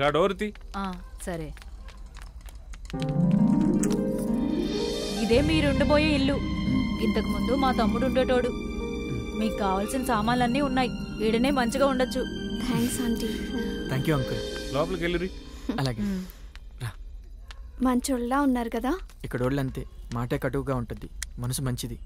గా డోర్తి. సరే, ఇదే మీరుండబోయే ఇల్లు. ఇంతకు ముందు మా తమ్ముడు ఉండేటోడు. మీకు కావాల్సిన సామాన్లన్నీ ఉన్నాయి. ఈడనే మంచిగా ఉండొచ్చు. Thanks aunty. Thank you uncle. లోపలికి వెళ్ళిరి. అలాగే. మంచోళ్ళలా ఉన్నారు కదా. ఇక్కడ వాళ్ళు అంతే, మాటే కటువుగా ఉంటుంది, మనసు మంచిది.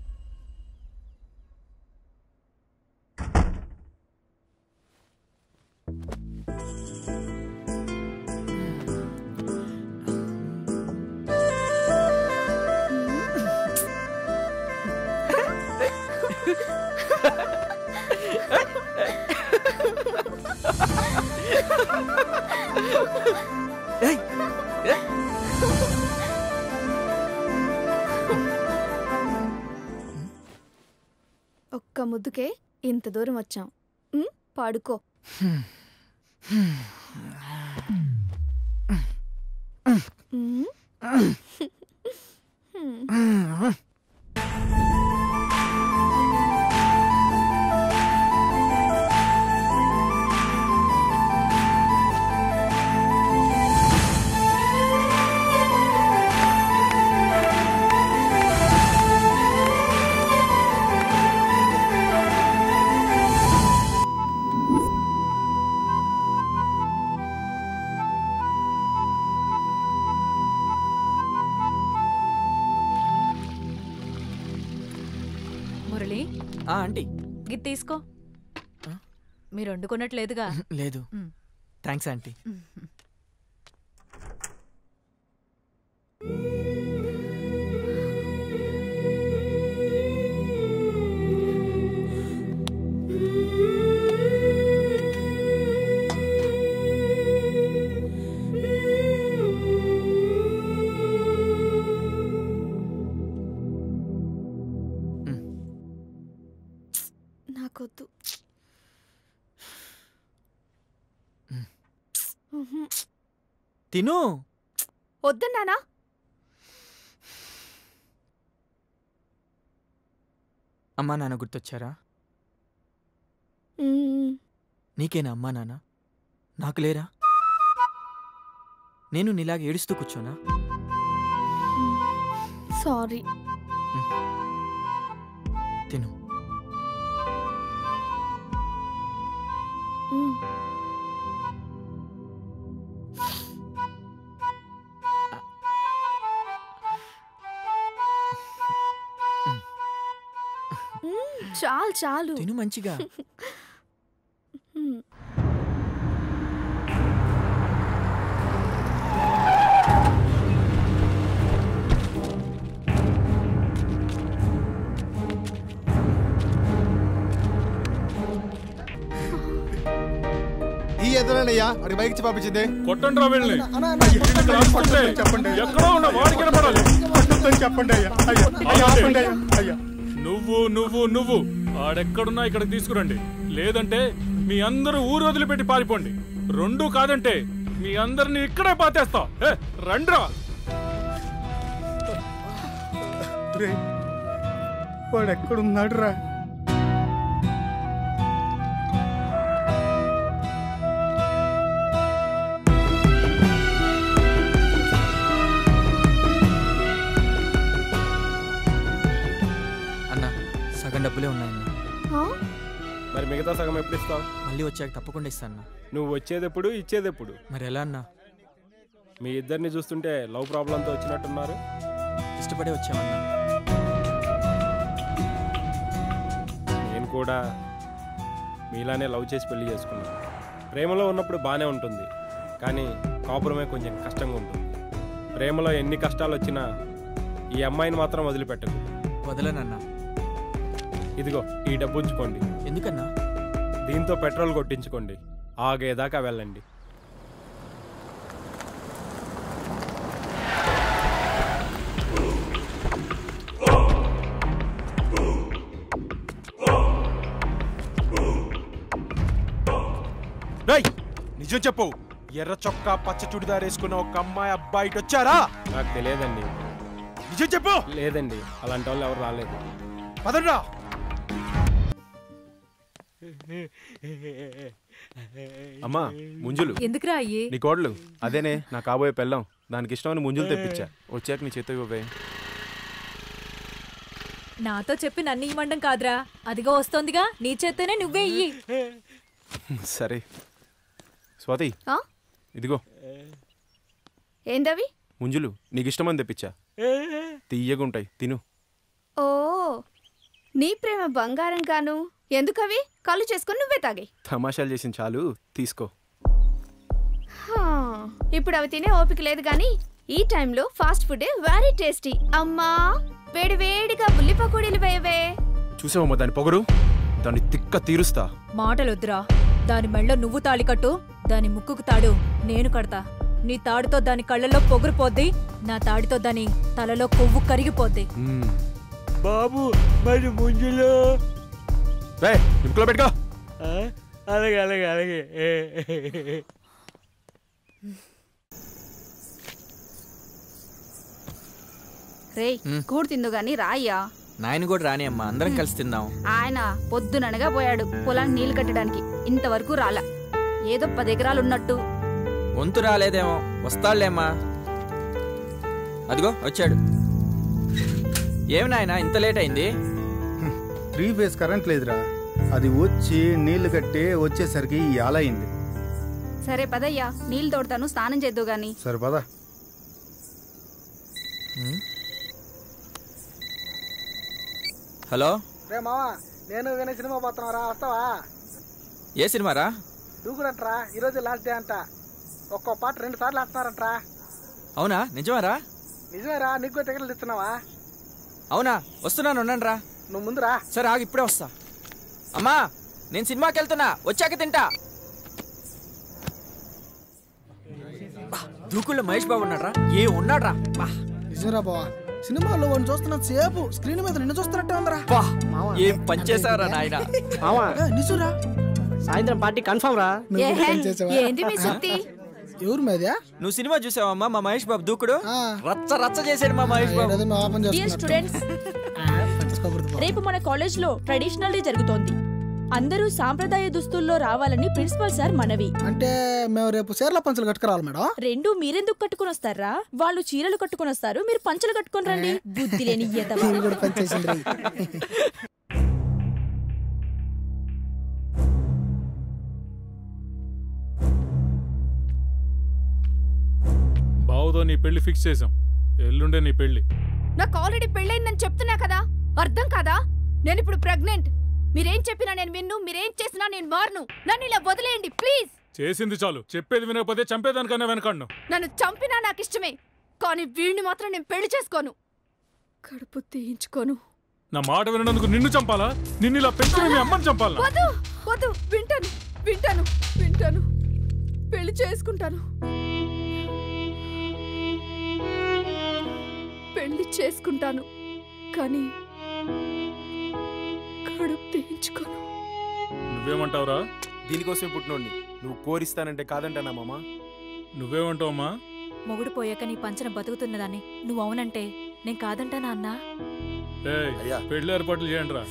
ఒక్క ముద్దుకే ఇంత దూరం వచ్చాం. పాడుకో. మురళి, ఆంటీ ఇది తీసుకో. మీరు వండుకున్నట్లేదుగా? లేదు. Thanks aunty. నాకొద్దు. తిను. వద్దన్నానా? అమ్మా నాన్న గుర్తొచ్చారా? నీకేనా అమ్మా నాన్న? నాకు లేరా? నేను నీలాగా ఏడుస్తూ కూర్చోనా? సారీ. తిను. చాలు చాలు. తిను మంచిగా. ఈ ఎదురనయ్యా అడిగి బైక్ పంపించింది. కొట్టండి రా వెళ్ళి. చెప్పండి ఎక్కడో ఉన్న వాడికి వినపడాలి. చెప్పండి అయ్యా. నువ్వు నువ్వు నువ్వు ఆడెక్కడున్నా ఇక్కడికి తీసుకురండి. లేదంటే మీ అందరూ ఊరు వదిలిపెట్టి పారిపోండి. రెండూ కాదంటే మీ అందరిని ఇక్కడే పాతేస్తా. రండ్రా. వాడు ఎక్కడున్నాడు రా? డబ్బులే ఉన్నాయన్నా. మరి మిగతా సగం ఎప్పుడు ఇస్తావు? మళ్ళీ వచ్చాక తప్పకుండా ఇస్తాను. నువ్వు వచ్చేదెప్పుడు ఇచ్చేదెప్పుడు? మరి ఎలా అన్నా? మీ ఇద్దరిని చూస్తుంటే లవ్ ప్రాబ్లంతో వచ్చినట్టున్నారు. ఇష్టపడే వచ్చామన్నా. నేను కూడా మీలానే లవ్ చేసి పెళ్లి చేసుకున్నాను. ప్రేమలో ఉన్నప్పుడు బాగానే ఉంటుంది, కానీ కాపురమే కొంచెం కష్టంగా ఉంటుంది. ప్రేమలో ఎన్ని కష్టాలు వచ్చినా ఈ అమ్మాయిని మాత్రం వదిలిపెట్టకు. వదలనన్నా. ఇదిగో ఈ డబ్బు ఉంచుకోండి. ఎందుకన్నా? దీంతో పెట్రోల్ కొట్టించుకోండి, ఆగేదాకా వెళ్ళండి. నిజం చెప్పు, ఎర్ర చొక్కా పచ్చ చుడిదార్ వేసుకున్న ఒక అమ్మాయి అబ్బాయి వచ్చారా? నాకు తెలియదండి. నిజం చెప్పు. లేదండి, అలాంటి వాళ్ళు ఎవరు రాలేదు. పదండ్రా. అమ్మా ముంజులు ఎందుకురా అయ్యి? నీ కోడలు అదేనే నా కాబోయే పెళ్ళం. దానికి ఇష్టమని ముంజులు తెప్పించా. వచ్చాక నీ చేత ఇవ్వవే. నాతో చెప్పి నన్ను ఇవ్వడం కాదురా, అదిగో వస్తోందిగా, నీ చేత్తోనే నువ్వే ఇయ్యి. సరే స్వాతి, ఆ? ఇదిగో ఏందవి? ముంజులు నీకు ఇష్టమని తెప్పించా. తీయగుంటాయి, తిను. ఓ నీ ప్రేమ బంగారం కాను. ఎందుకవి? కళ్ళు చేసుకుని నువ్వే తాగాయి. తమాషాలు చేసిన చాలు, తీసుకో. ఇప్పుడు అవి తినే ఓపిక లేదు గాని ఈ టైంలో ఫాస్ట్ ఫుడ్ వెరీ టేస్టీ. అమ్మా వేడి వేడిగా ఉల్లి పకోడీలు వేయవే. చూసావమ్మా దాని పొగరు, దాన్ని తిక్క తీరుస్తా. మాటలొద్దురా. దాని మెళ్ళో నువ్వు తాళి కట్టు, దాని ముక్కుకు తాడు నేను కడతా. నీ తాడుతో దాని కళ్ళలో పొగురుపోద్ది, నా తాడితో దాని తలలో కొవ్వు కరిగిపోద్ది. బాబు మరి ముంజులో ఇంట్లో పెట్టుకో. అలాగే అలాగే అలాగే. రే కూడు తిందు గాని రాయ్యా. నాయన కూడా రాని అమ్మా, అందరం కలిసి తిందాం. ఆయన పొద్దుననగా పోయాడు పొలానికి నీళ్లు కట్టడానికి, ఇంతవరకు రాలా. ఏదో 10 ఎకరాలు ఉన్నట్టు. వంతు రాలేదేమో, వస్తాడులేమ్మా. అదిగో వచ్చాడు. ఏమి నాయన ఇంత లేట్ అయింది? 3 ఫేజ్ కరెంట్ లేదురా, అది వచ్చి నీళ్లు కట్టి వచ్చేసరికి ఇలా అయింది. సరే పదయ్యా, నీళ్లు తోడతాను, స్నానం చేద్దు గాని. సరే పద. హలో రే మావా, నేను వినే సినిమా పోతున్నారా, వస్తావా? ఏ సినిమారా? దూకుడంట్రా, ఈరోజు లాస్ట్ డే అంట. ఒక్కో పాట 2 సార్లు వేస్తున్నారంట్రా. అవునా, నిజమారా? నిజమేరా, నీకు టికెట్లు ఇస్తున్నావా? అవునా, వస్తున్నాను, ఉండండి రా. నువ్వు ముందురా. సరే ఆగు, ఇప్పుడే వస్తా. అమ్మా నేను సినిమాకి వెళ్తున్నా, వచ్చాక తింటా. దూకుల్లో మహేష్ బాబు ఉన్నాడ్రా. ఏ ఉన్నాడ్రా? నిజమరా బావా, సినిమాలో వాడిని చూస్తున్నా సేపు స్క్రీన్ మీద నిన్ను చూస్తున్నట్టే ఉందరా. ఏం పనిచేసారా నాయన. నిజురా, సాయంత్రం పార్టీ కన్ఫర్మ్ రా. ఏంది మీ సుత్తి? ఎవరు మీదే? నువ్వు సినిమా చూసావమ్మా? మా మహేష్ బాబు దూకుడు రచ్చ రచ్చ చేసాడు మా మహేష్ బాబు. డియర్ స్టూడెంట్స్, రేపు మన కాలేజ్ లో ట్రెడిషనల్ డే జరుగుతోంది. అందరూ సాంప్రదాయ దుస్తుల్లో రావాలని ప్రిన్సిపల్ సార్ మనవి. అంటే మేము రేపు చీరల పంచలు కట్టుకురావాలి మేడం. రెండు మీరెందుకు కట్టుకుని వస్తారా? వాళ్ళు చీరలు కట్టుకుని వస్తారు, మీరు పంచలు కట్టుకుని రండి. బుద్ధి లేని బావుతో నీ పెళ్లి ఫిక్స్ చేసాం. ఎల్లుండే నీ పెళ్లి. నాకు ఆల్రెడీ పెళ్ళైందని చెప్తున్నా కదా, అర్థం కాదా? నేను ఇప్పుడు ప్రెగ్నెంట్. మీరేం చెప్పినా నేను విన్ను, మీరేం చేసినా నేను మారను. నన్ను ఇలా వదిలేయండి ప్లీజ్. చేసింది చాలు, చెప్పేది వినకపోతే చంపేదానికన్నా వెనకాడను. నన్ను చంపినా నాకు ఇష్టమే, కానీ వీడిని మాత్రం నేను పెళ్లి చేసుకోను, కడుపు తీయించుకోను. నా మాట వినందుకు నిన్ను చంపాలా? నిన్ను ఇలా పెంచిన మీ అమ్మని చంపాలా? వద్దు వద్దు, వింటాను వింటాను వింటాను, పెళ్లి చేసుకుంటాను, పెళ్లి చేసుకుంటాను, కానీ కడుపు తీయించుకోను. నువ్వేమంటావురా? దీనికోసం పుట్టినోడిని నువ్వు కోరిస్తానంటే కాదంటానా మామ? నువ్వేమంటావమ్మా? మొగుడు పోయాక నీ పంచన బతుకుతున్నదాన్ని నువ్వు అవునంటే నేను కాదంటానా అన్నా? పెళ్లి ఏర్పాట్లు చేయండి రా.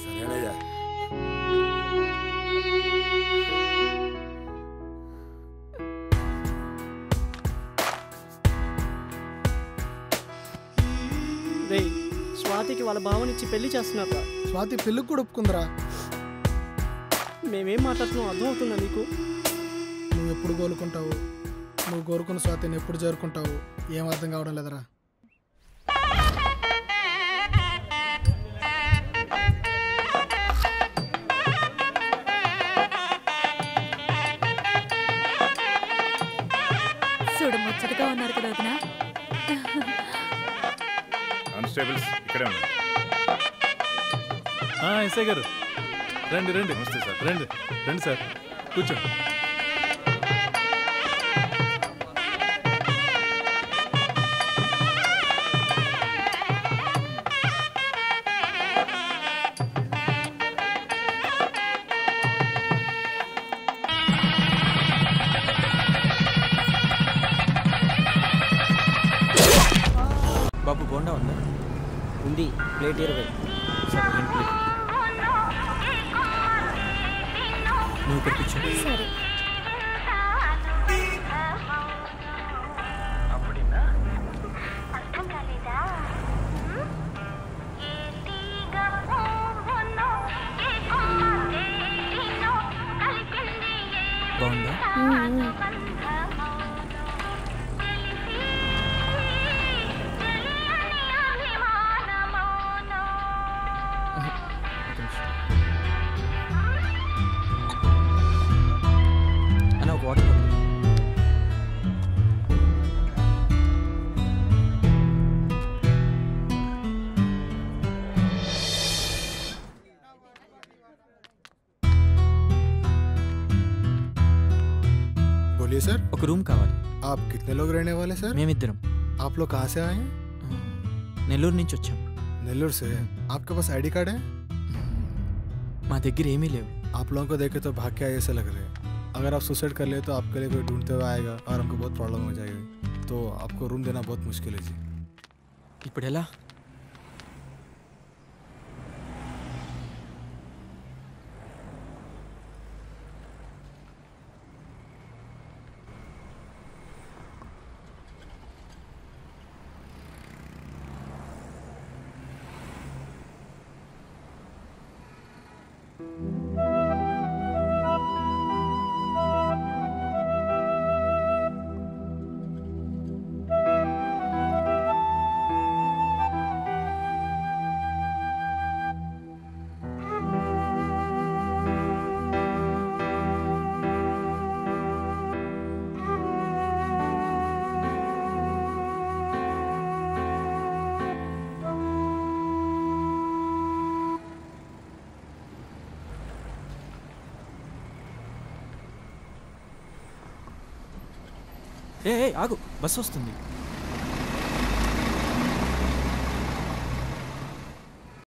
స్వాతికి వాళ్ళ భావనిచ్చి పెళ్లి చేస్తున్నారా? స్వాతి పెళ్లికి కూడా ఒప్పుకుందరా. మేమేం మాట్లాడుతున్నావు అర్థం అవుతుందా నీకు? నువ్వు ఎప్పుడు కోలుకుంటావు? నువ్వు కోరుకున్న స్వాతిని ఎప్పుడు చేరుకుంటావు? ఏం అర్థం కావడం లేదరా. చూడ ముచ్చటగా ఉన్నారు కదా వదినా. కానిస్టేబుల్స్ ఇక్కడే ఉన్నారు. ఎస్ఐ గారు రండి రండి. నమస్తే సార్. రండి రండి సార్, కూర్చోండి. బాబు బోండా ఉందా? ఉంది, ప్లేట్ 20. సరే 2 ప్లేట్. నువ్వు ఇక్కడ కూర్చో. సరే. బాగుందా? అన్న ఒక వాటర్ బాటిల్. बोलिए सर. ఒక రూమ్ కావాలి. आप कितने लोग रहने वाले सर? మేమిద్దరం. आप लोग कहाँ से आए हैं? నెల్లూరు నుంచి వచ్చాం. नेल्लोर से. आपके पास आईडी कार्ड है? మా దగ్గర ఏమీ లేవు. आप लोगों को देखे तो भाग के आए ऐसे लग रहे हैं. अगर आप सुसाइड कर ले तो आपके लिए कोई ढूंढते हुए आएगा और हमको बहुत प्रॉब्लम हो जाएगी. तो आपको रूम देना बहुत मुश्किल है जी. ఇప్పుడు ఎలా? ఏ ఆగు, బస్సు వస్తుంది.